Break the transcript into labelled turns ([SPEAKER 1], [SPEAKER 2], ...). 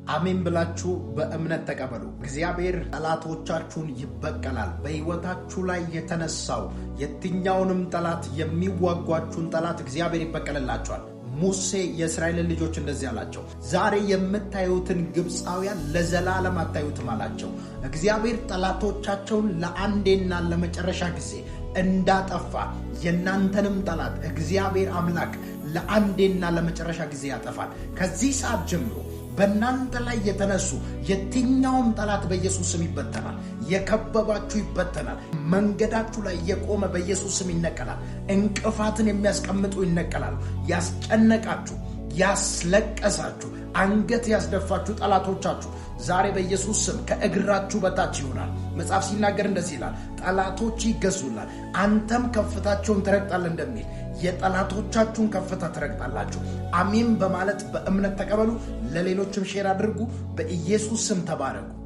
[SPEAKER 1] አሜን ብላችሁ በእምነት ተቀበሉ። እግዚአብሔር ጠላቶቻችሁን ይበቀላል። በሕይወታችሁ ላይ የተነሳው የትኛውንም ጠላት የሚዋጓችሁን ጠላት እግዚአብሔር ይበቀልላችኋል። ሙሴ የእስራኤልን ልጆች እንደዚህ አላቸው፣ ዛሬ የምታዩትን ግብፃውያን ለዘላለም አታዩትም አላቸው። እግዚአብሔር ጠላቶቻቸውን ለአንዴና ለመጨረሻ ጊዜ እንዳጠፋ የናንተንም ጠላት እግዚአብሔር አምላክ ለአንዴና ለመጨረሻ ጊዜ ያጠፋል። ከዚህ ሰዓት ጀምሮ በእናንተ ላይ የተነሱ የትኛውም ጠላት በኢየሱስ ስም ይበተናል። የከበባችሁ ይበተናል። መንገዳችሁ ላይ የቆመ በኢየሱስ ስም ይነቀላል። እንቅፋትን የሚያስቀምጡ ይነቀላል። ያስጨነቃችሁ፣ ያስለቀሳችሁ፣ አንገት ያስደፋችሁ ጠላቶቻችሁ ዛሬ በኢየሱስ ስም ከእግራችሁ በታች ይሆናል። መጽሐፍ ሲናገር እንደዚህ ይላል፣ ጠላቶች ይገዙላል፣ አንተም ከፍታቸውን ትረግጣለህ እንደሚል የጠላቶቻችሁን ከፍታ ትረግጣላችሁ። አሜን በማለት በእምነት ተቀበሉ። ለሌሎችም ሼር አድርጉ። በኢየሱስ ስም ተባረኩ።